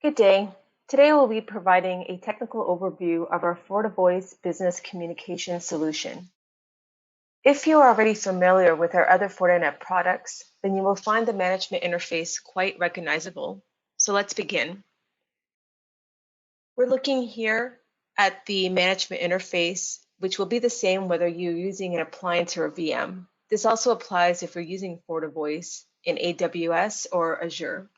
Good day. Today we'll be providing a technical overview of our FortiVoice business communication solution. If you are already familiar with our other Fortinet products, then you will find the management interface quite recognizable. So let's begin. We're looking here at the management interface, which will be the same whether you're using an appliance or a VM. This also applies if you're using FortiVoice in AWS or Azure.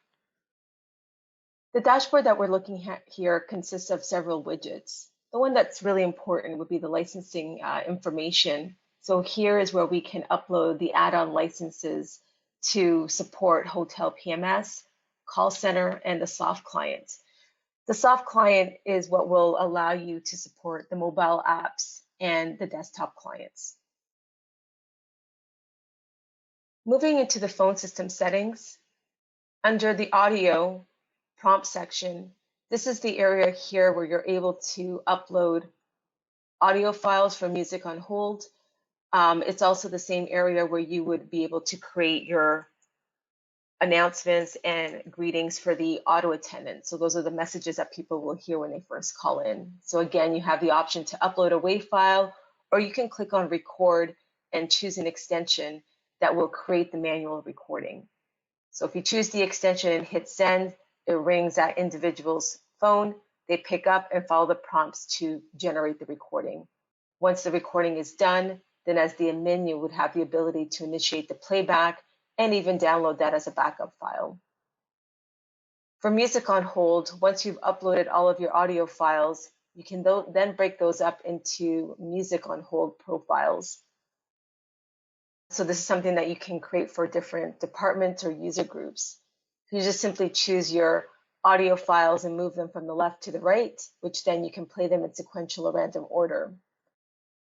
The dashboard that we're looking at here consists of several widgets. The one that's really important would be the licensing information. So here is where we can upload the add-on licenses to support Hotel PMS, Call Center, and the soft client. The soft client is what will allow you to support the mobile apps and the desktop clients. Moving into the phone system settings, under the audio prompt section, this is the area here where you're able to upload audio files for music on hold. It's also the same area where you would be able to create your announcements and greetings for the auto attendant. So those are the messages that people will hear when they first call in. So again, you have the option to upload a WAV file, or you can click on record and choose an extension that will create the manual recording. So if you choose the extension and hit send, it rings that individual's phone, they pick up and follow the prompts to generate the recording. Once the recording is done, then as the admin, you would have the ability to initiate the playback and even download that as a backup file. For music on hold, once you've uploaded all of your audio files, you can then break those up into music on hold profiles. So this is something that you can create for different departments or user groups. You just simply choose your audio files and move them from the left to the right, which then you can play them in sequential or random order.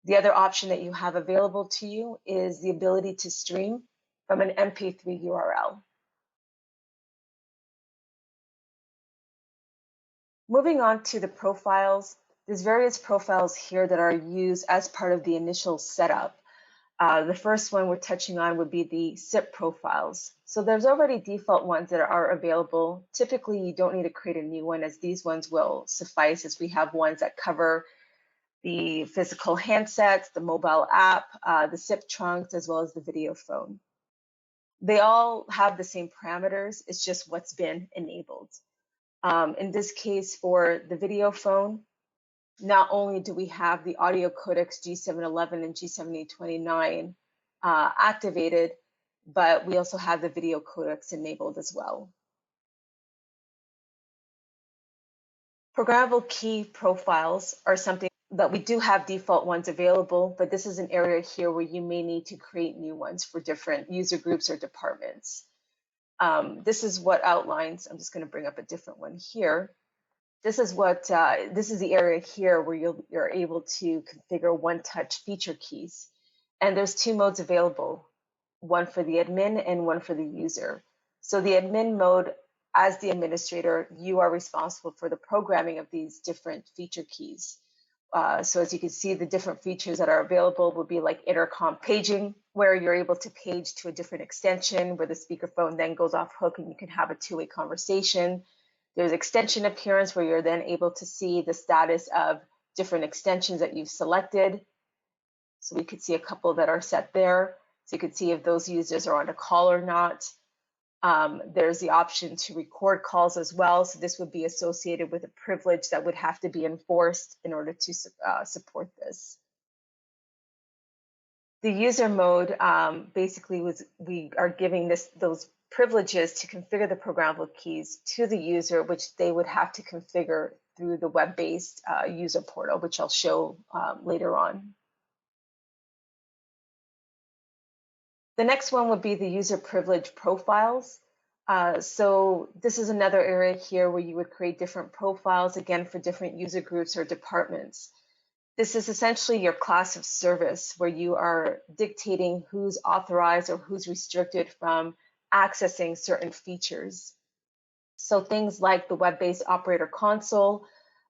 The other option that you have available to you is the ability to stream from an MP3 URL. Moving on to the profiles, there's various profiles here that are used as part of the initial setup. The first one we're touching on would be the SIP profiles. So there's already default ones that are available. Typically, you don't need to create a new one, as these ones will suffice, as we have ones that cover the physical handsets, the mobile app, the SIP trunks, as well as the video phone. They all have the same parameters. It's just what's been enabled. In this case, for the video phone, not only do we have the audio codecs G711 and G7829 activated, but we also have the video codecs enabled as well. Programmable key profiles are something that we do have default ones available, but this is an area here where you may need to create new ones for different user groups or departments. This is what outlines, I'm just going to bring up a different one here. This is the area here where you're able to configure one-touch feature keys. And there's two modes available, one for the admin and one for the user. So the admin mode, as the administrator, you are responsible for the programming of these different feature keys. So as you can see, the different features that are available would be like intercom paging, where you're able to page to a different extension, where the speakerphone then goes off hook and you can have a two-way conversation. There's extension appearance, where you're then able to see the status of different extensions that you've selected. So we could see a couple that are set there. So you could see if those users are on a call or not. There's the option to record calls as well. So this would be associated with a privilege that would have to be enforced in order to support this. The user mode basically we are giving those privileges to configure the programmable keys to the user, which they would have to configure through the web-based user portal, which I'll show later on. The next one would be the user privilege profiles. So this is another area here where you would create different profiles, again, for different user groups or departments. This is essentially your class of service, where you are dictating who's authorized or who's restricted from accessing certain features. So things like the web-based operator console,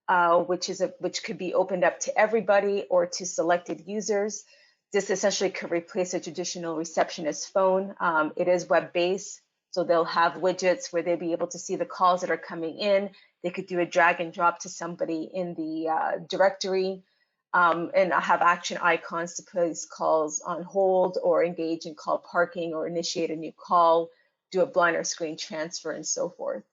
which could be opened up to everybody or to selected users. This essentially could replace a traditional receptionist phone. It is web-based, So they'll have widgets where they'll be able to see the calls that are coming in. They could do a drag and drop to somebody in the directory, and have action icons to place calls on hold or engage in call parking or initiate a new call, do a blind or screen transfer, and so forth.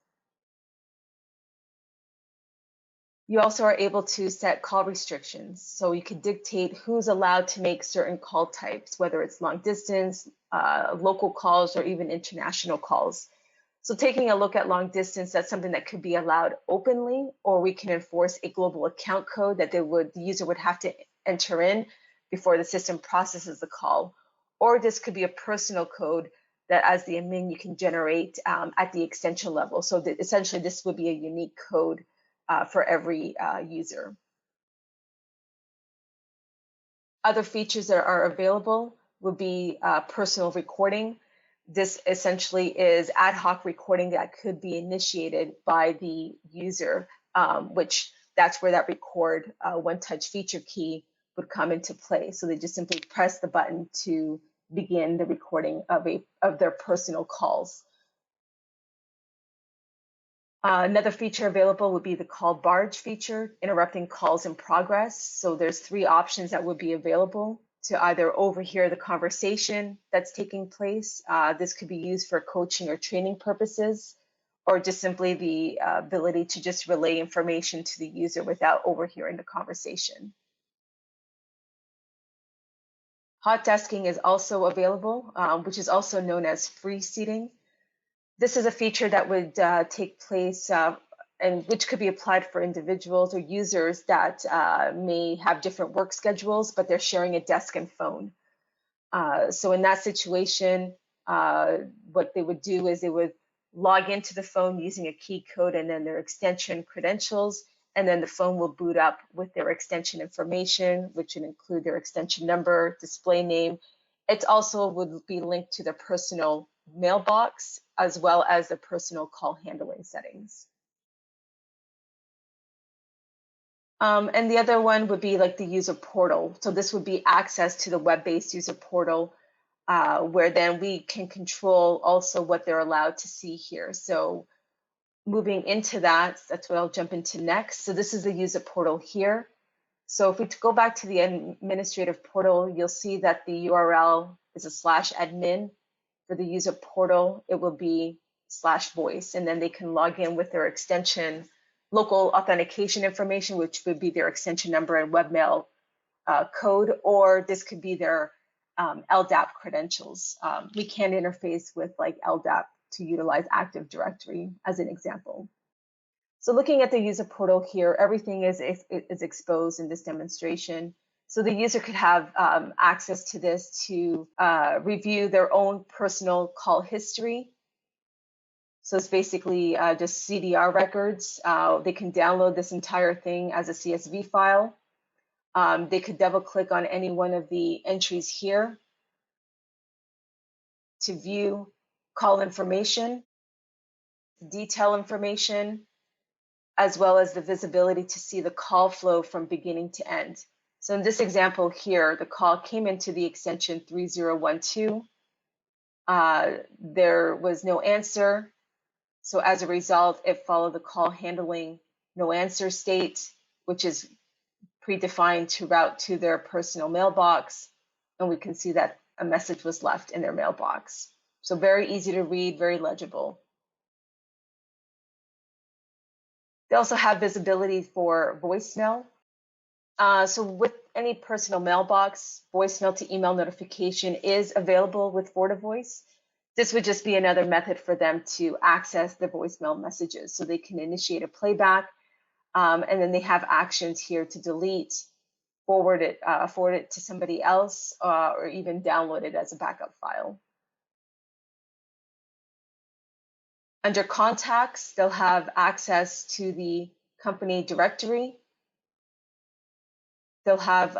You also are able to set call restrictions. So you can dictate who's allowed to make certain call types, whether it's long distance, local calls, or even international calls. So taking a look at long distance, that's something that could be allowed openly, or we can enforce a global account code that the user would have to enter in before the system processes the call. Or this could be a personal code that as the admin you can generate at the extension level. So essentially this would be a unique code for every user. Other features that are available would be personal recording. This essentially is ad hoc recording that could be initiated by the user, which that's where that record one-touch feature key would come into play. So they just simply press the button to begin the recording of their personal calls. Another feature available would be the call Barge feature, interrupting calls in progress. So there's 3 options that would be available to either overhear the conversation that's taking place. This could be used for coaching or training purposes, or just simply the ability to just relay information to the user without overhearing the conversation. Hot desking is also available, which is also known as free seating. This is a feature that would take place and which could be applied for individuals or users that may have different work schedules, but they're sharing a desk and phone. So in that situation, what they would do is they would log into the phone using a key code and then their extension credentials, and then the phone will boot up with their extension information, which would include their extension number, display name. It also would be linked to their personal mailbox as well as the personal call handling settings. And the other one would be like the user portal. So this would be access to the web-based user portal, where then we can control also what they're allowed to see here. So moving into that, that's what I'll jump into next. So this is the user portal here. So if we go back to the administrative portal, you'll see that the URL is a /admin. For the user portal, it will be /voice, and then they can log in with their extension, local authentication information, which would be their extension number and webmail code, or this could be their LDAP credentials. We can interface with like LDAP to utilize Active Directory as an example. So looking at the user portal here, everything is exposed in this demonstration. So the user could have access to this to review their own personal call history. So it's basically just CDR records. They can download this entire thing as a CSV file. They could double click on any one of the entries here to view call information, detail information, as well as the visibility to see the call flow from beginning to end. So in this example here, the call came into the extension 3012. There was no answer. So as a result, it followed the call handling no answer state, which is predefined to route to their personal mailbox. And we can see that a message was left in their mailbox. So very easy to read, very legible. They also have visibility for voicemail. So with any personal mailbox, voicemail to email notification is available with FortiVoice. This would just be another method for them to access the voicemail messages. So they can initiate a playback, and then they have actions here to delete, forward it to somebody else, or even download it as a backup file. Under contacts, they'll have access to the company directory. They'll have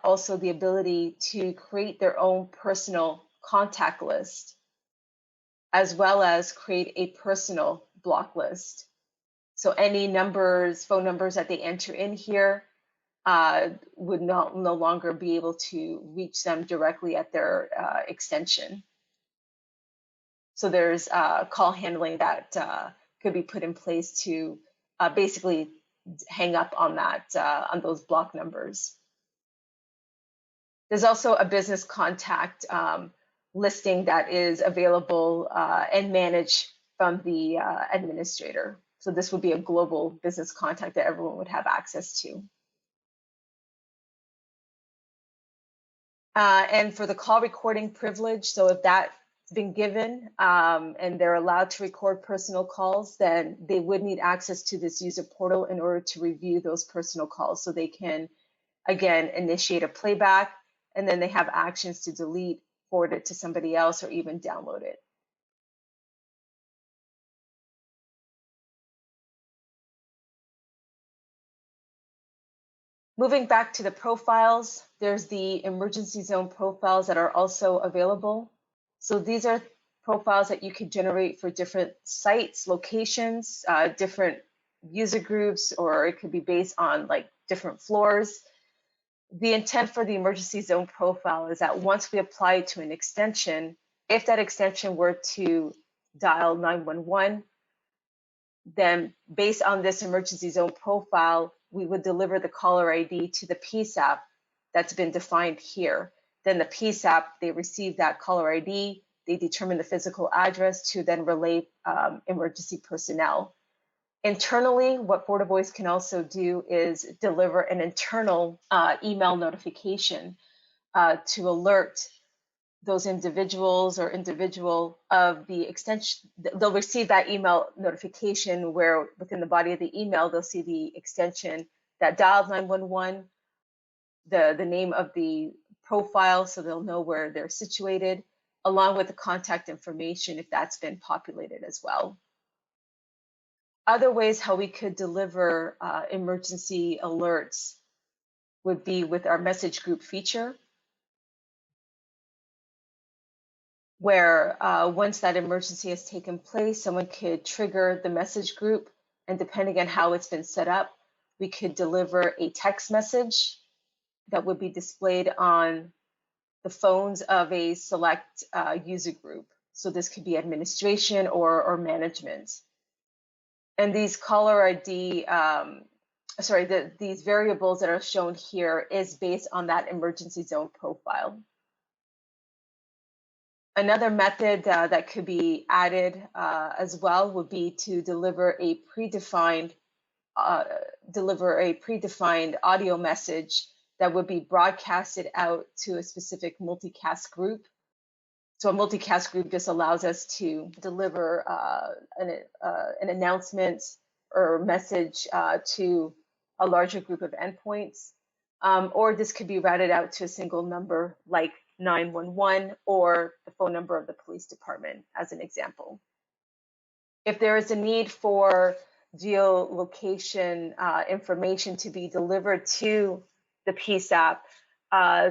also the ability to create their own personal contact list, as well as create a personal block list. So any numbers, phone numbers that they enter in here would no longer be able to reach them directly at their extension. So there's call handling that could be put in place to basically hang up on that on those block numbers. There's also a business contact listing that is available and managed from the administrator. So this would be a global business contact that everyone would have access to. And for the call recording privilege, so if that's been given and they're allowed to record personal calls, then they would need access to this user portal in order to review those personal calls. So they can, again, initiate a playback, and then they have actions to delete, forward it to somebody else, or even download it. Moving back to the profiles, there's the emergency zone profiles that are also available. So these are profiles that you could generate for different sites, locations, different user groups, or it could be based on like different floors. The intent for the emergency zone profile is that once we apply it to an extension, if that extension were to dial 911, then based on this emergency zone profile, we would deliver the caller ID to the PSAP that's been defined here. Then the PSAP, they receive that caller ID, they determine the physical address to then relay emergency personnel. Internally, what FortiVoice can also do is deliver an internal email notification to alert those individuals or individual of the extension. They'll receive that email notification where within the body of the email, they'll see the extension that dialed 911, the name of the profile, so they'll know where they're situated, along with the contact information if that's been populated as well. Other ways how we could deliver emergency alerts would be with our message group feature, where once that emergency has taken place, someone could trigger the message group, and depending on how it's been set up, we could deliver a text message that would be displayed on the phones of a select user group. So this could be administration or management. And these caller ID, these variables that are shown here is based on that emergency zone profile. Another method that could be added as well would be to deliver a predefined audio message that would be broadcasted out to a specific multicast group. So a multicast group just allows us to deliver an announcement or message to a larger group of endpoints, or this could be routed out to a single number like 911 or the phone number of the police department, as an example. If there is a need for geolocation information to be delivered to the PSAP,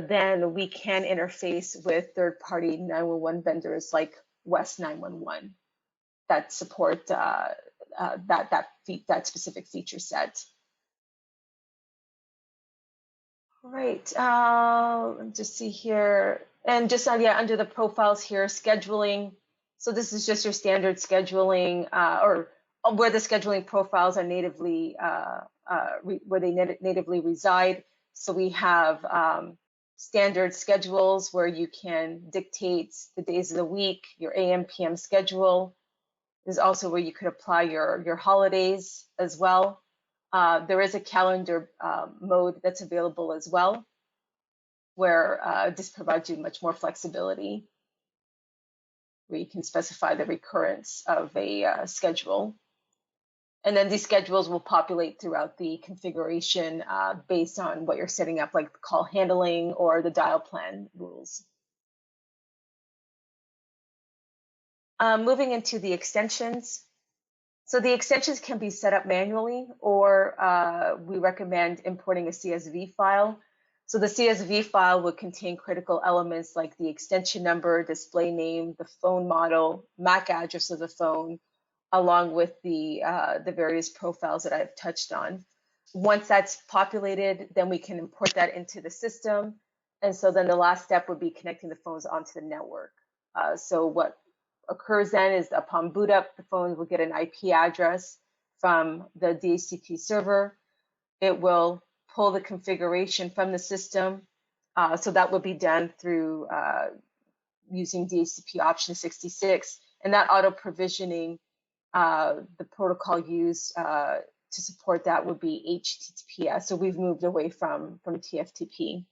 then we can interface with third-party 911 vendors like West 911 that support that specific feature set. All right, let's just see here. And just under the profiles here, scheduling. So this is just your standard scheduling or where the scheduling profiles are natively, where they natively reside. So we have standard schedules where you can dictate the days of the week, your AM, PM schedule. There's also where you could apply your holidays as well. There is a calendar mode that's available as well, where this provides you much more flexibility, where you can specify the recurrence of a schedule. And then these schedules will populate throughout the configuration based on what you're setting up, like the call handling or the dial plan rules. Moving into the extensions. So the extensions can be set up manually, or we recommend importing a CSV file. So the CSV file would contain critical elements like the extension number, display name, the phone model, MAC address of the phone, along with the various profiles that I've touched on. Once that's populated, then we can import that into the system. And so then the last step would be connecting the phones onto the network. So what occurs then is upon boot up, the phone will get an IP address from the DHCP server. It will pull the configuration from the system. So that will be done through using DHCP Option 66. And that auto provisioning, the protocol used to support that would be HTTPS. So we've moved away from TFTP.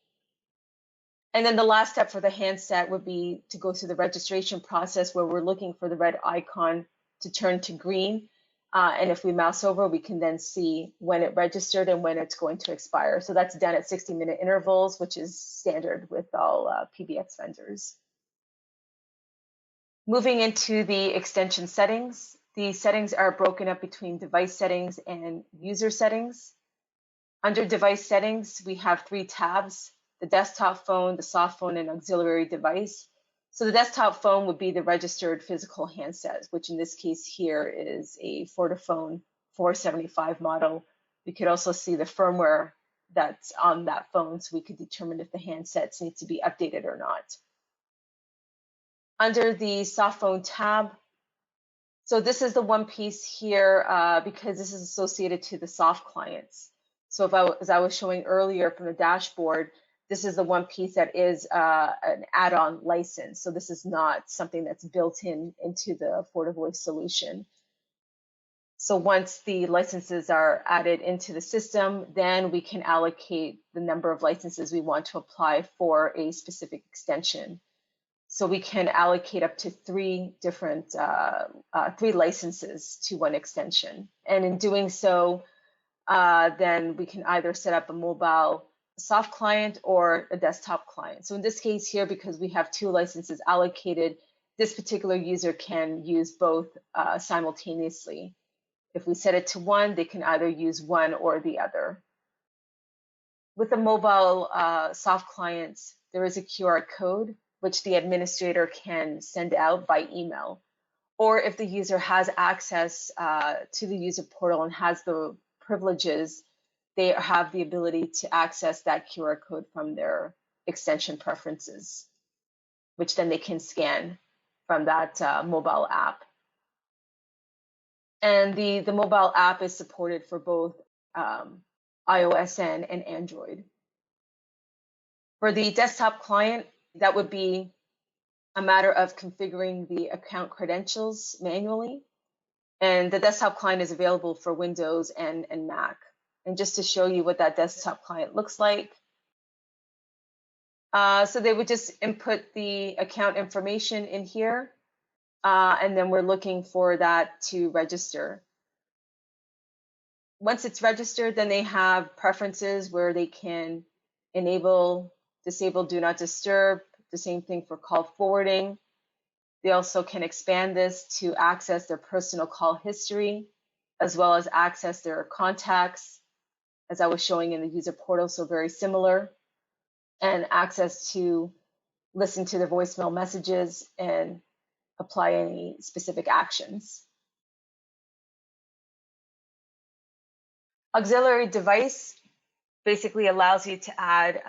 And then the last step for the handset would be to go through the registration process where we're looking for the red icon to turn to green. And if we mouse over, we can then see when it registered and when it's going to expire. So that's done at 60-minute intervals, which is standard with all PBX vendors. Moving into the extension settings, the settings are broken up between device settings and user settings. Under device settings, we have 3 tabs: the desktop phone, the soft phone, and auxiliary device. So the desktop phone would be the registered physical handset, which in this case here is a FortiPhone 475 model. We could also see the firmware that's on that phone, so we could determine if the handsets need to be updated or not. Under the soft phone tab, so this is the one piece here because this is associated to the soft clients. So as I was showing earlier from the dashboard, this is the one piece that is an add-on license. So this is not something that's built into the FortiVoice solution. So once the licenses are added into the system, then we can allocate the number of licenses we want to apply for a specific extension. So we can allocate up to 3 different 3 licenses to one extension. And in doing so, then we can either set up a mobile soft client or a desktop client. So in this case here, because we have 2 licenses allocated, this particular user can use both simultaneously. If we set it to 1, they can either use one or the other. With the mobile soft clients, there is a QR code which the administrator can send out by email. Or if the user has access to the user portal and has the privileges, they have the ability to access that QR code from their extension preferences, which then they can scan from that mobile app. And the mobile app is supported for both iOS and Android. For the desktop client, that would be a matter of configuring the account credentials manually. And the desktop client is available for Windows and Mac. And just to show you what that desktop client looks like. So they would just input the account information in here. And then we're looking for that to register. Once it's registered, then they have preferences where they can enable, disable, do not disturb, the same thing for call forwarding. They also can expand this to access their personal call history, as well as access their contacts, as I was showing in the user portal, so very similar, and access to listen to the voicemail messages and apply any specific actions. Auxiliary device basically allows you to add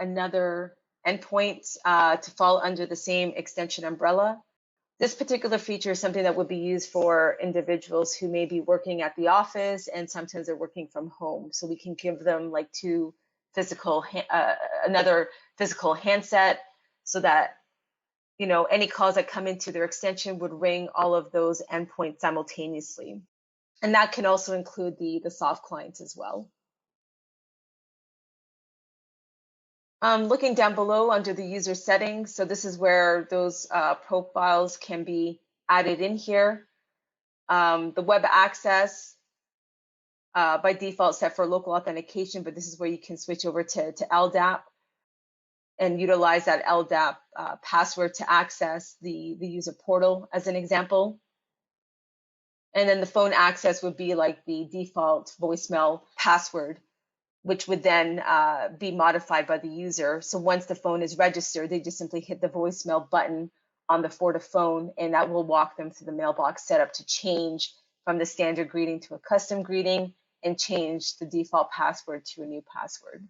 another endpoint to fall under the same extension umbrella. This particular feature is something that would be used for individuals who may be working at the office and sometimes they're working from home. So we can give them like another physical handset so that any calls that come into their extension would ring all of those endpoints simultaneously. And that can also include the soft clients as well. Looking down below under the user settings, so this is where those profiles can be added in here. The web access by default set for local authentication, but this is where you can switch over to LDAP and utilize that LDAP password to access the user portal as an example. And then the phone access would be like the default voicemail password, which would then be modified by the user. So once the phone is registered, they just simply hit the voicemail button on the FortiPhone, and that will walk them through the mailbox setup to change from the standard greeting to a custom greeting and change the default password to a new password.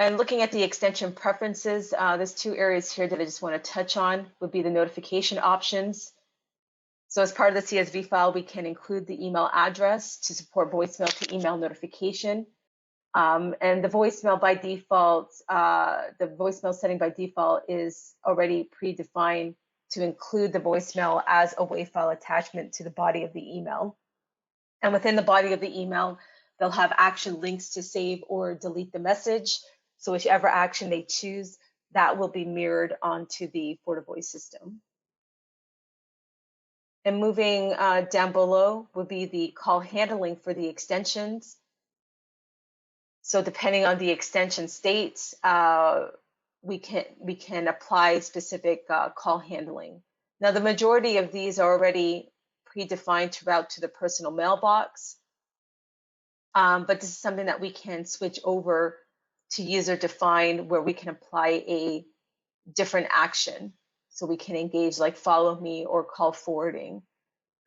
And looking at the extension preferences, there's two areas here that I just want to touch on, would be the notification options. So as part of the CSV file, we can include the email address to support voicemail to email notification. And the voicemail by default, the voicemail setting by default is already predefined to include the voicemail as a WAV file attachment to the body of the email. And within the body of the email, they'll have action links to save or delete the message. So whichever action they choose, that will be mirrored onto the FortiVoice system. And moving down below would be the call handling for the extensions. So depending on the extension states, we can apply specific call handling. Now, the majority of these are already predefined to route to the personal mailbox, but this is something that we can switch over to user defined, where we can apply a different action. So we can engage like follow me or call forwarding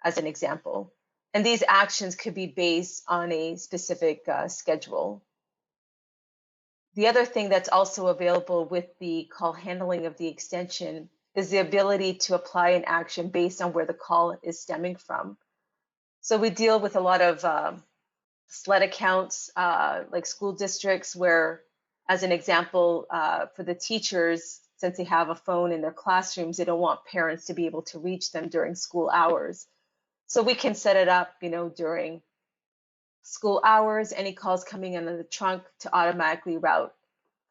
as an example. And these actions could be based on a specific schedule. The other thing that's also available with the call handling of the extension is the ability to apply an action based on where the call is stemming from. So we deal with a lot of SLED accounts, like school districts, where, as an example, for the teachers, since they have a phone in their classrooms, they don't want parents to be able to reach them during school hours. So we can set it up, during school hours, any calls coming in the trunk to automatically route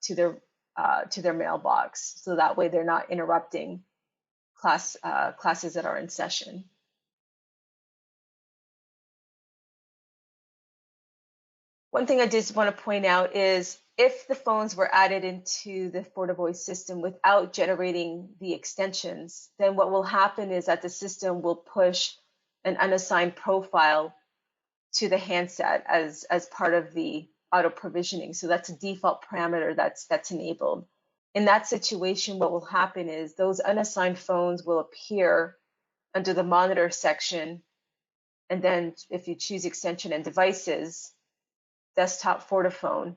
to their mailbox. So that way they're not interrupting classes that are in session. One thing I just want to point out is if the phones were added into the FortiVoice system without generating the extensions, then what will happen is that the system will push an unassigned profile to the handset as part of the auto provisioning. So that's a default parameter that's enabled. In that situation, what will happen is those unassigned phones will appear under the monitor section. And then if you choose extension and devices, desktop FortiPhone,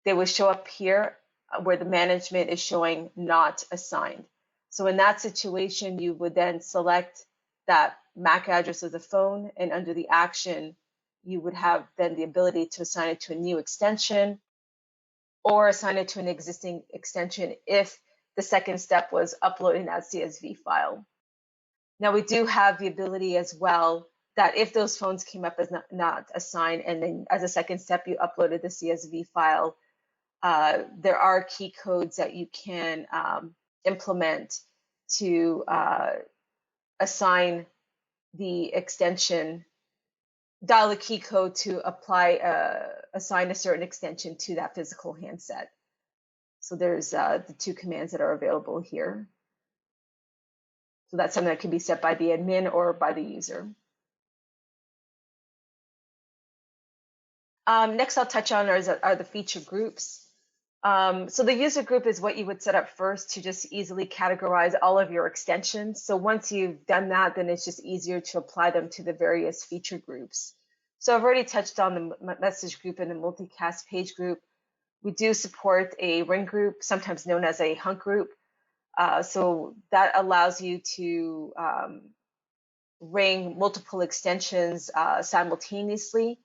they will show up here where the management is showing not assigned. So in that situation, you would then select that MAC address of the phone, and under the action, you would have then the ability to assign it to a new extension or assign it to an existing extension if the second step was uploading that CSV file. Now, we do have the ability as well that if those phones came up as not assigned, and then as a second step, you uploaded the CSV file, there are key codes that you can implement to assign the extension, dial the key code to assign a certain extension to that physical handset. So there's the two commands that are available here. So that's something that can be set by the admin or by the user. Next, I'll touch on are the feature groups. So the user group is what you would set up first to just easily categorize all of your extensions. So once you've done that, then it's just easier to apply them to the various feature groups. So I've already touched on the message group and the multicast page group. We do support a ring group, sometimes known as a hunk group. So that allows you to ring multiple extensions simultaneously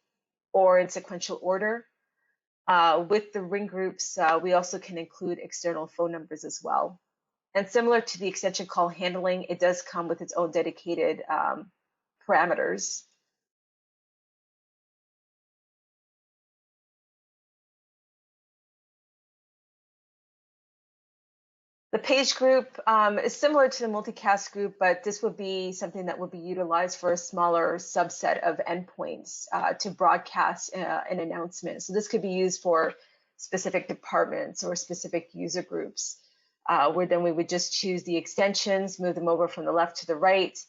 or in sequential order. With the ring groups, we also can include external phone numbers as well. And similar to the extension call handling, it does come with its own dedicated parameters. The page group is similar to the multicast group, but this would be something that would be utilized for a smaller subset of endpoints to broadcast an announcement. So this could be used for specific departments or specific user groups, where then we would just choose the extensions, move them over from the left to the right.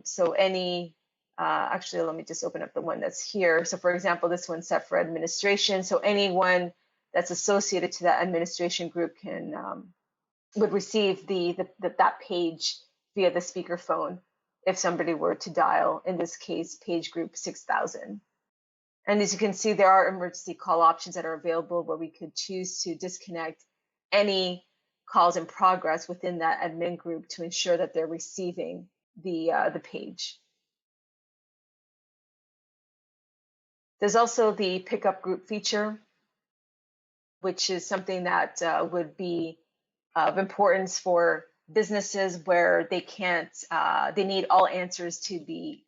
So any, actually, let me just open up the one that's here. So for example, this one's set for administration. So anyone that's associated to that administration group would receive that page via the speakerphone if somebody were to dial, in this case, page group 6000. And as you can see, there are emergency call options that are available where we could choose to disconnect any calls in progress within that admin group to ensure that they're receiving the page. There's also the pickup group feature, which is something that would be of importance for businesses where they can't, they need all answers to be,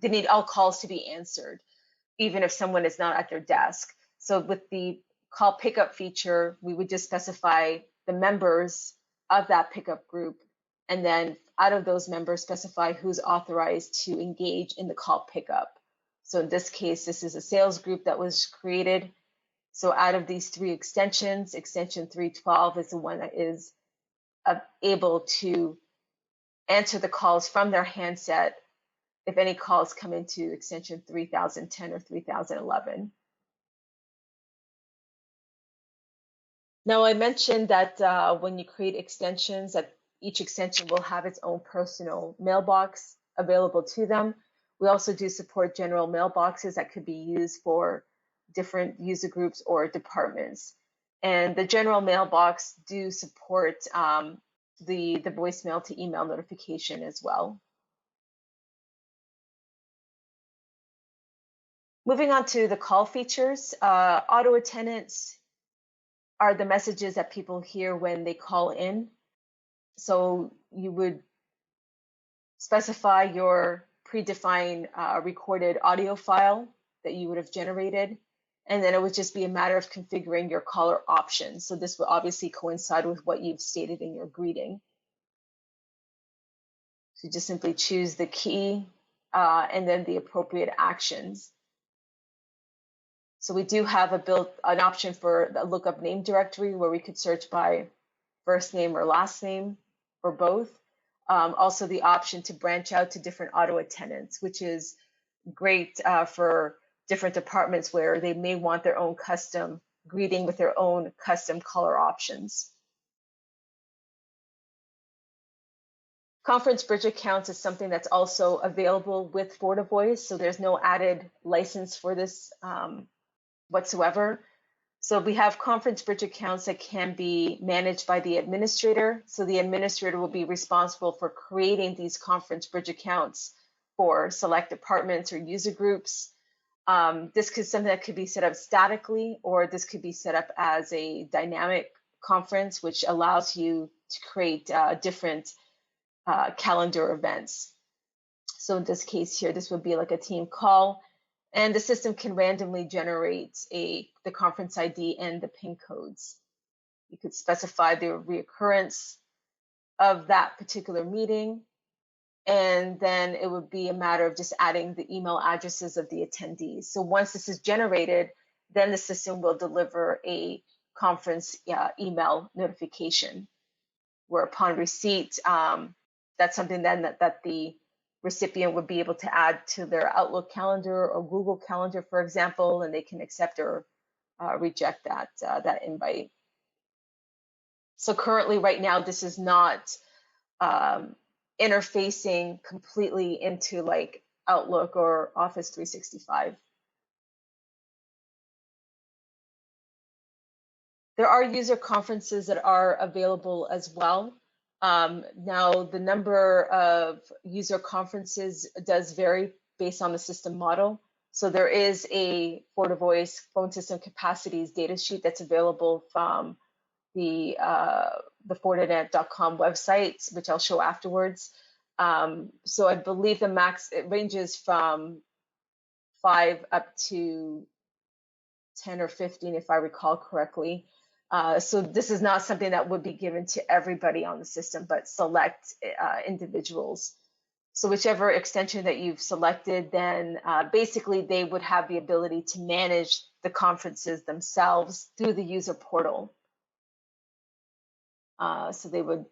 they need all calls to be answered, even if someone is not at their desk. So with the call pickup feature, we would just specify the members of that pickup group, and then out of those members, specify who's authorized to engage in the call pickup. So in this case, this is a sales group that was created. So out of these 3 extensions, extension 312 is the one that is able to answer the calls from their handset if any calls come into extension 3010 or 3011. Now, I mentioned that when you create extensions, that each extension will have its own personal mailbox available to them. We also do support general mailboxes that could be used for different user groups or departments. And the general mailbox do support the voicemail to email notification as well. Moving on to the call features, auto attendants are the messages that people hear when they call in. So you would specify your predefined recorded audio file that you would have generated, and then it would just be a matter of configuring your caller options. So this will obviously coincide with what you've stated in your greeting. So just simply choose the key and then the appropriate actions. So we do have an option for the lookup name directory where we could search by first name or last name or both. Also the option to branch out to different auto attendants, which is great for different departments where they may want their own custom greeting with their own custom color options. Conference bridge accounts is something that's also available with FortiVoice, so there's no added license for this whatsoever. So we have conference bridge accounts that can be managed by the administrator. So the administrator will be responsible for creating these conference bridge accounts for select departments or user groups. This could something that could be set up statically, or this could be set up as a dynamic conference, which allows you to create different calendar events. So in this case here, this would be like a team call, and the system can randomly generate the conference ID and the PIN codes. You could specify the reoccurrence of that particular meeting, and then it would be a matter of just adding the email addresses of the attendees. So once this is generated, then the system will deliver a conference email notification, where upon receipt, that's something then that the recipient would be able to add to their Outlook calendar or Google Calendar, for example, and they can accept or reject that invite. So currently, right now, this is not interfacing completely into like Outlook or Office 365. There are user conferences that are available as well. Now, the number of user conferences does vary based on the system model. So there is a FortiVoice phone system capacities data sheet that's available from the Fortinet.com website, which I'll show afterwards. So I believe the max, it ranges from 5 up to 10 or 15, if I recall correctly. So this is not something that would be given to everybody on the system, but select individuals. So whichever extension that you've selected, then basically they would have the ability to manage the conferences themselves through the user portal. So they would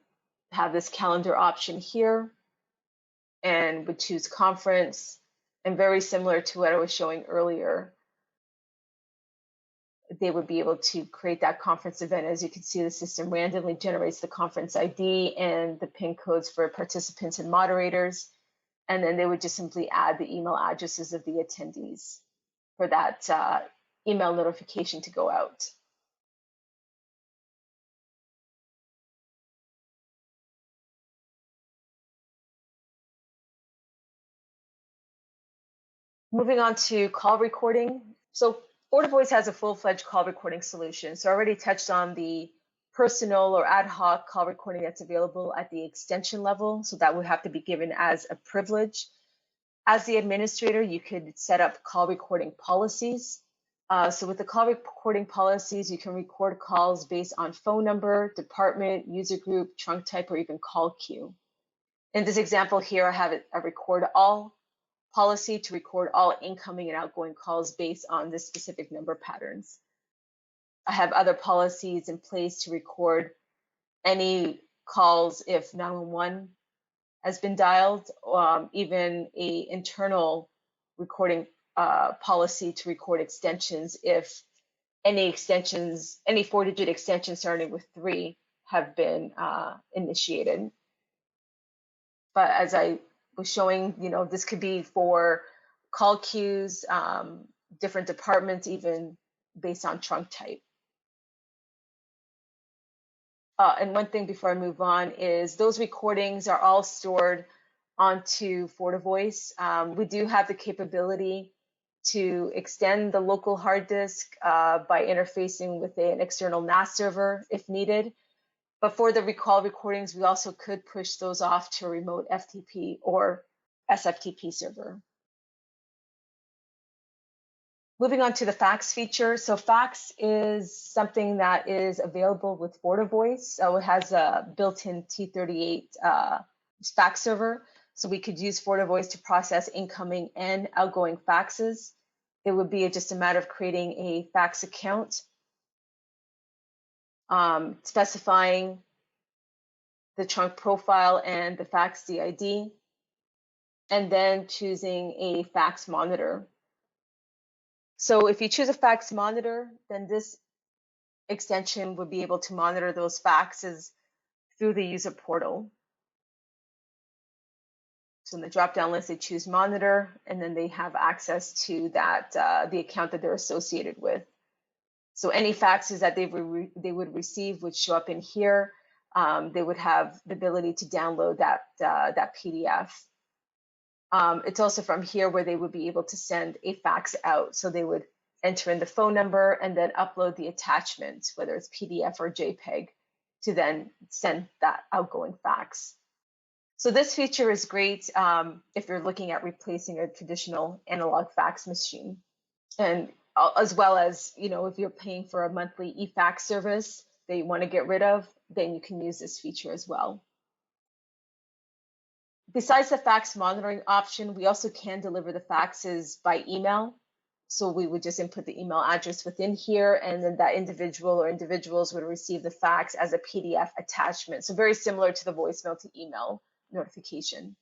have this calendar option here and would choose conference, and very similar to what I was showing earlier, they would be able to create that conference event. As you can see, the system randomly generates the conference ID and the PIN codes for participants and moderators. And then they would just simply add the email addresses of the attendees for that email notification to go out. Moving on to call recording. So FortiVoice has a full-fledged call recording solution. So I already touched on the personal or ad hoc call recording that's available at the extension level. So that would have to be given as a privilege. As the administrator, you could set up call recording policies. So with the call recording policies, you can record calls based on phone number, department, user group, trunk type, or even call queue. In this example here, I have a record all policy to record all incoming and outgoing calls based on this specific number patterns. I have other policies in place to record any calls if 911 has been dialed, even a internal recording policy to record extensions if any 4-digit extensions starting with 3 have been initiated. But as I was showing, this could be for call queues, different departments, even based on trunk type. And one thing before I move on is those recordings are all stored onto FortiVoice. We do have the capability to extend the local hard disk by interfacing with an external NAS server if needed. But for the call recordings, we also could push those off to a remote FTP or SFTP server. Moving on to the fax feature. So fax is something that is available with FortiVoice. So it has a built-in T38 fax server. So we could use FortiVoice to process incoming and outgoing faxes. It would be just a matter of creating a fax account, specifying the trunk profile and the fax DID, and then choosing a fax monitor. So if you choose a fax monitor, then this extension would be able to monitor those faxes through the user portal. So in the drop-down list, they choose monitor, and then they have access to that the account that they're associated with. So any faxes that they would receive would show up in here. They would have the ability to download that PDF. It's also from here where they would be able to send a fax out. So they would enter in the phone number and then upload the attachment, whether it's PDF or JPEG, to then send that outgoing fax. So this feature is great if you're looking at replacing a traditional analog fax machine. And as well as, if you're paying for a monthly e-fax service that you want to get rid of, then you can use this feature as well. Besides the fax monitoring option, we also can deliver the faxes by email. So we would just input the email address within here, and then that individual or individuals would receive the fax as a PDF attachment. So very similar to the voicemail to email notification.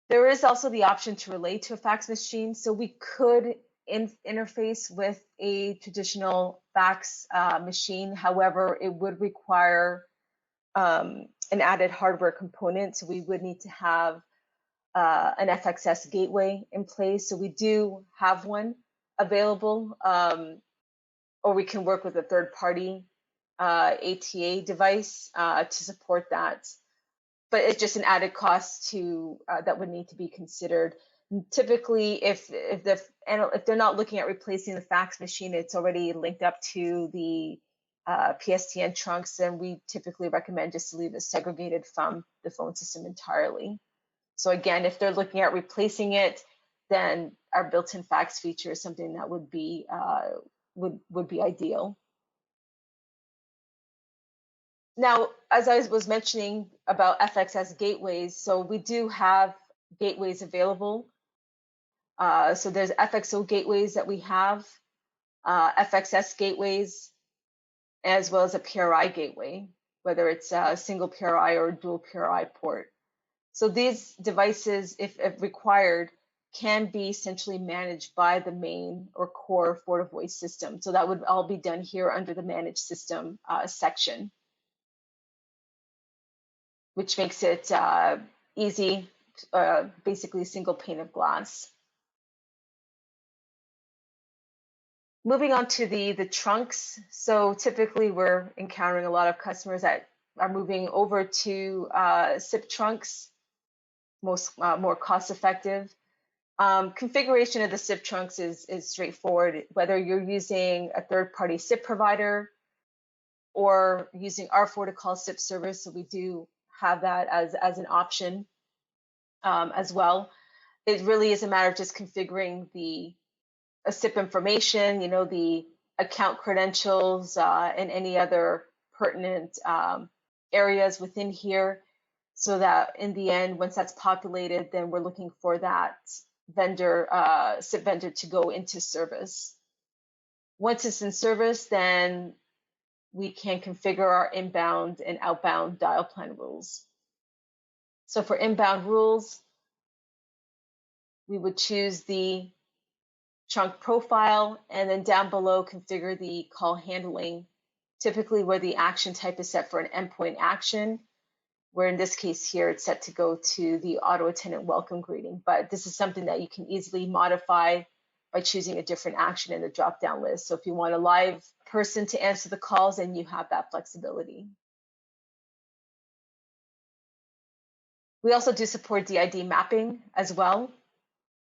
There is also the option to relate to a fax machine. So we could interface with a traditional fax machine. However, it would require an added hardware component. So we would need to have an FXS gateway in place. So we do have one available, or we can work with a third-party ATA device to support that. But it's just an added cost that would need to be considered. Typically, if they're not looking at replacing the fax machine, it's already linked up to the PSTN trunks, then we typically recommend just to leave it segregated from the phone system entirely. So again, if they're looking at replacing it, then our built-in fax feature is something that would be ideal. Now, as I was mentioning about FXS gateways, so we do have gateways available. So there's FXO gateways that we have, FXS gateways, as well as a PRI gateway, whether it's a single PRI or a dual PRI port. So these devices, if required, can be centrally managed by the main or core FortiVoice system. So that would all be done here under the Manage System section, which makes it easy, basically a single pane of glass. Moving on to the trunks. So typically we're encountering a lot of customers that are moving over to SIP trunks, more cost effective. Configuration of the SIP trunks is straightforward, whether you're using a third-party SIP provider or using our FortiCall SIP service. So we do have that as an option as well. It really is a matter of just configuring the SIP information, the account credentials, and any other pertinent areas within here, so that in the end, once that's populated, then we're looking for that vendor, SIP vendor, to go into service. Once it's in service, then we can configure our inbound and outbound dial plan rules. So for inbound rules, we would choose the trunk profile, and then down below configure the call handling, typically where the action type is set for an endpoint action, where in this case here it's set to go to the auto attendant welcome greeting. But this is something that you can easily modify by choosing a different action in the drop-down list. So if you want a live person to answer the calls, then you have that flexibility. We also do support DID mapping as well.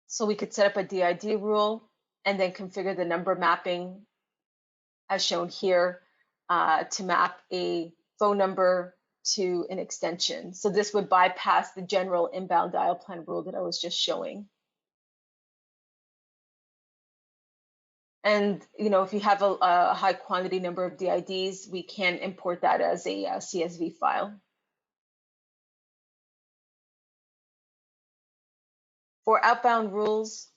So we could set up a DID rule and then configure the number mapping as shown here to map a phone number to an extension. So this would bypass the general inbound dial plan rule that I was just showing. And if you have a high quantity number of DIDs, we can import that as a CSV file. For outbound rules,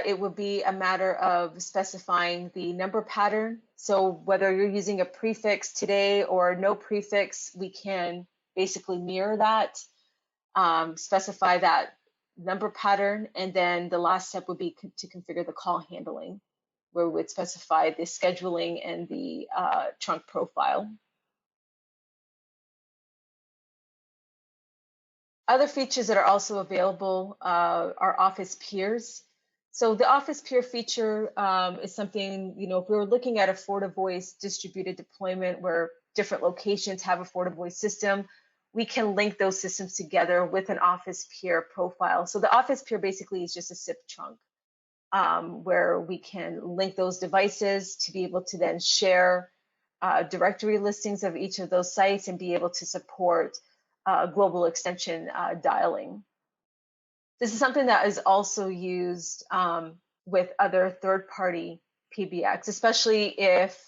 it would be a matter of specifying the number pattern. So whether you're using a prefix today or no prefix, we can basically mirror that, specify that number pattern, and then the last step would be to configure the call handling, where we would specify the scheduling and the trunk profile. Other features that are also available are office peers. So the office peer feature is something, if we were looking at a FortiVoice distributed deployment where different locations have a FortiVoice system, we can link those systems together with an office peer profile. So the office peer basically is just a SIP trunk where we can link those devices to be able to then share directory listings of each of those sites and be able to support global extension dialing. This is something that is also used with other third-party PBX, especially if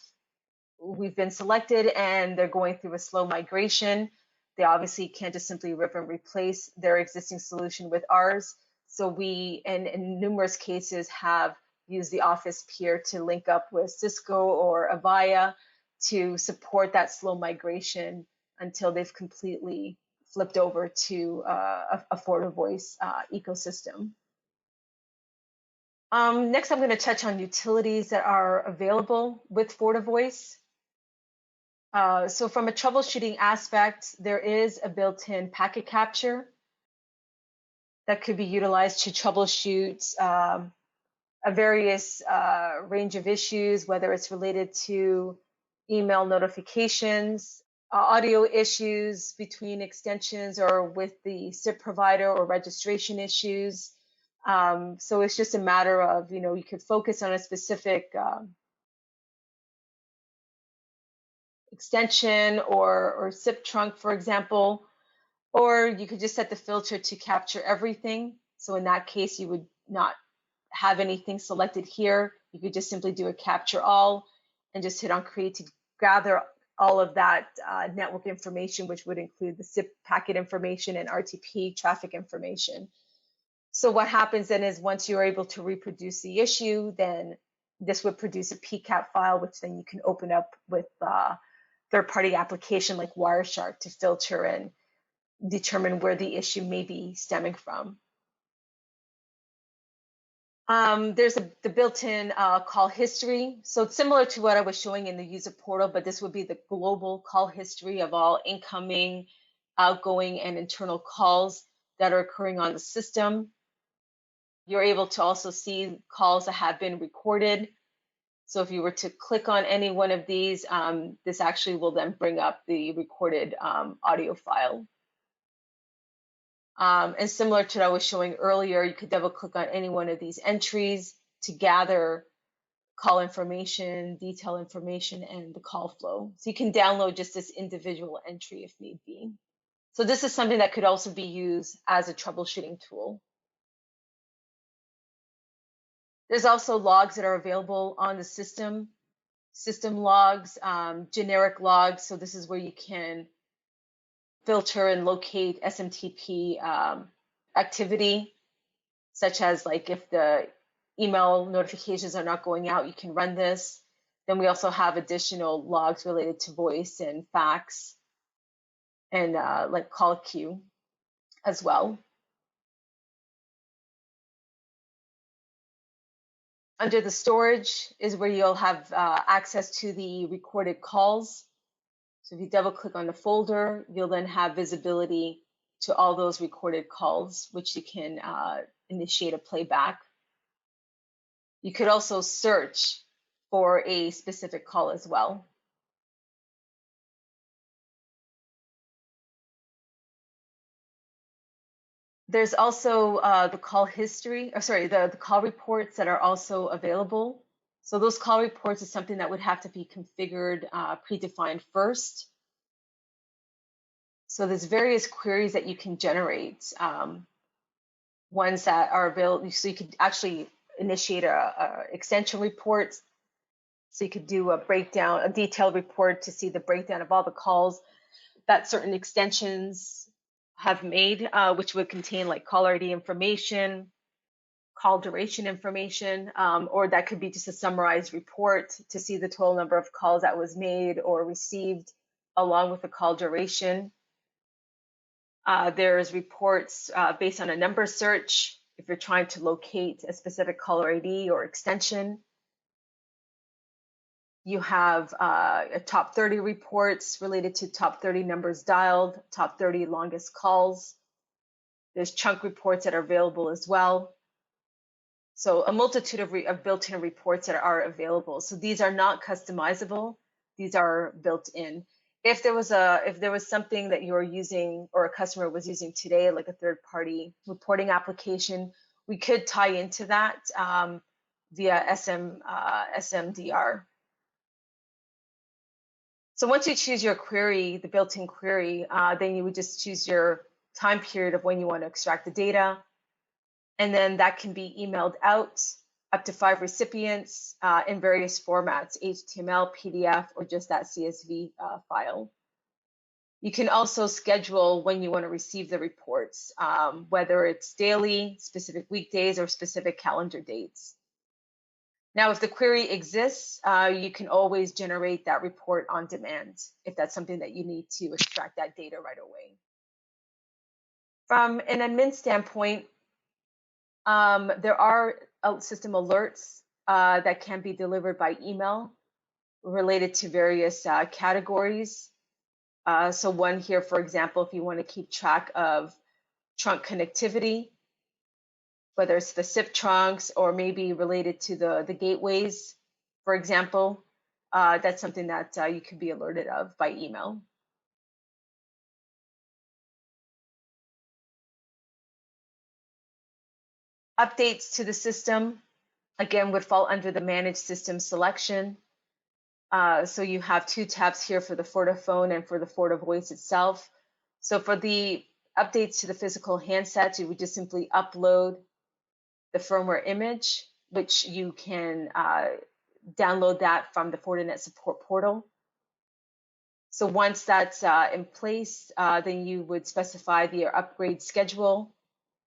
we've been selected and they're going through a slow migration. They obviously can't just simply rip and replace their existing solution with ours. So we, in numerous cases, have used the office peer to link up with Cisco or Avaya to support that slow migration until they've completely flipped over to a FortiVoice ecosystem. Next, I'm going to touch on utilities that are available with FortiVoice. So from a troubleshooting aspect, there is a built-in packet capture that could be utilized to troubleshoot a various range of issues, whether it's related to email notifications, audio issues between extensions or with the SIP provider, or registration issues. So it's just a matter of, you could focus on a specific extension or SIP trunk, for example, or you could just set the filter to capture everything. So in that case, you would not have anything selected here. You could just simply do a capture all and just hit on create to gather all of that network information, which would include the SIP packet information and RTP traffic information. So what happens then is once you're able to reproduce the issue, then this would produce a PCAP file, which then you can open up with third-party application like Wireshark to filter and determine where the issue may be stemming from. There's the built-in call history. So it's similar to what I was showing in the user portal, but this would be the global call history of all incoming, outgoing, and internal calls that are occurring on the system. You're able to also see calls that have been recorded So if you were to click on any one of these, this actually will then bring up the recorded audio file. And similar to what I was showing earlier, you could double click on any one of these entries to gather call information, detail information, and the call flow. So you can download just this individual entry if need be. So this is something that could also be used as a troubleshooting tool. There's also logs that are available on the system logs, generic logs. So this is where you can filter and locate SMTP activity, such as like if the email notifications are not going out, you can run this. Then we also have additional logs related to voice and fax and like call queue as well. Under the storage is where you'll have access to the recorded calls. So if you double click on the folder, you'll then have visibility to all those recorded calls, which you can initiate a playback. You could also search for a specific call as well. There's also the call history, or sorry, the call reports that are also available. So those call reports is something that would have to be configured, predefined first. So there's various queries that you can generate, ones that are available. So you could actually initiate a extension report. So you could do a breakdown, a detailed report to see the breakdown of all the calls that certain extensions have made, which would contain like caller ID information, call duration information, or that could be just a summarized report to see the total number of calls that was made or received along with the call duration. There's reports based on a number search if you're trying to locate a specific caller ID or extension. You have a top 30 reports related to top 30 numbers dialed, top 30 longest calls. There's chunk reports that are available as well. So a multitude of built-in reports that are available. So these are not customizable. These are built in. If there was something that you were using or a customer was using today, like a third-party reporting application, we could tie into that via SMDR. So once you choose your query, the built-in query, then you would just choose your time period of when you want to extract the data. And then that can be emailed out up to 5 recipients in various formats, HTML, PDF, or just that CSV file. You can also schedule when you want to receive the reports, whether it's daily, specific weekdays, or specific calendar dates. Now, if the query exists, you can always generate that report on demand if that's something that you need to extract that data right away. From an admin standpoint, there are system alerts that can be delivered by email related to various categories. So one here, for example, if you want to keep track of trunk connectivity, whether it's the SIP trunks or maybe related to the gateways, for example, that's something that you can be alerted of by email. Updates to the system, again, would fall under the Manage System selection. So you have 2 tabs here for the FortiPhone and for the FortiVoice itself. So for the updates to the physical handsets, you would just simply upload the firmware image, which you can download that from the Fortinet support portal. So once that's in place, then you would specify the upgrade schedule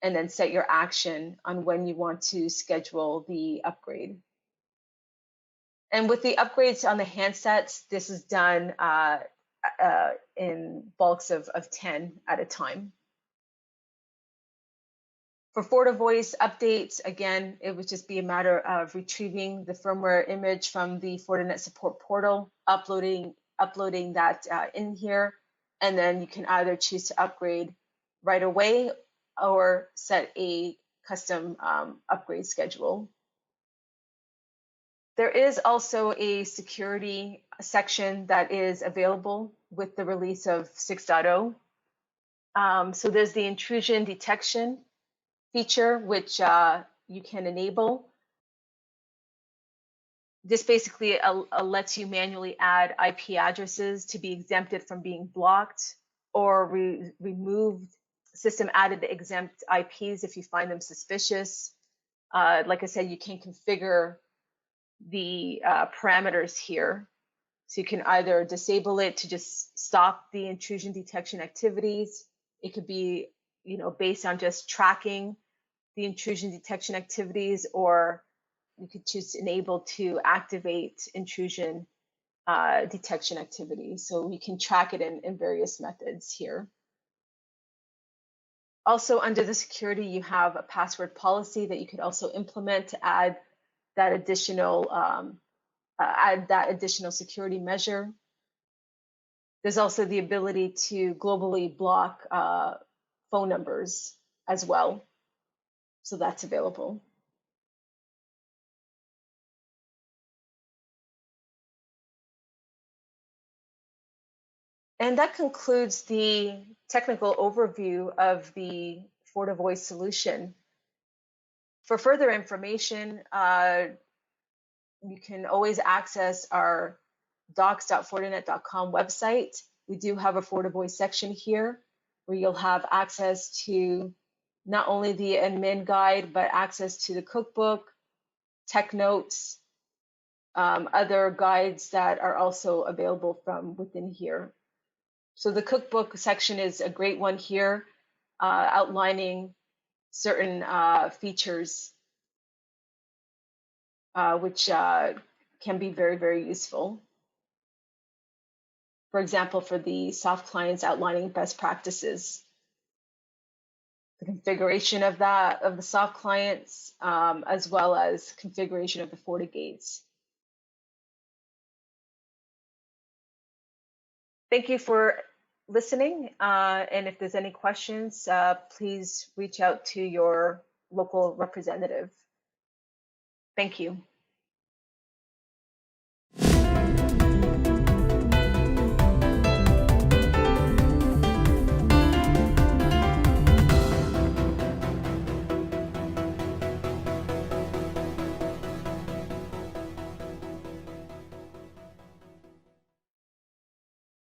and then set your action on when you want to schedule the upgrade. And with the upgrades on the handsets, this is done in bulks of 10 at a time. For FortiVoice updates, again, it would just be a matter of retrieving the firmware image from the Fortinet support portal, uploading that in here, and then you can either choose to upgrade right away or set a custom upgrade schedule. There is also a security section that is available with the release of 6.0. So there's the intrusion detection feature, which you can enable. This basically lets you manually add IP addresses to be exempted from being blocked or removed. System added the exempt IPs if you find them suspicious. Like I said, you can configure the parameters here. So you can either disable it to just stop the intrusion detection activities. It could be, based on just tracking the intrusion detection activities, or you could choose to enable to activate intrusion detection activities. So we can track it in various methods here. Also, under the security, you have a password policy that you could also implement to add that additional security measure. There's also the ability to globally block phone numbers as well. So that's available. And that concludes the technical overview of the FortiVoice solution. For further information, you can always access our docs.fortinet.com website. We do have a FortiVoice section here where you'll have access to not only the admin guide, but access to the cookbook, tech notes, other guides that are also available from within here. So the cookbook section is a great one here, outlining certain features which can be very, very useful. For example, for the soft clients, outlining best practices, the configuration of the soft clients, as well as configuration of the FortiGates. Thank you for listening, and if there's any questions, please reach out to your local representative. Thank you.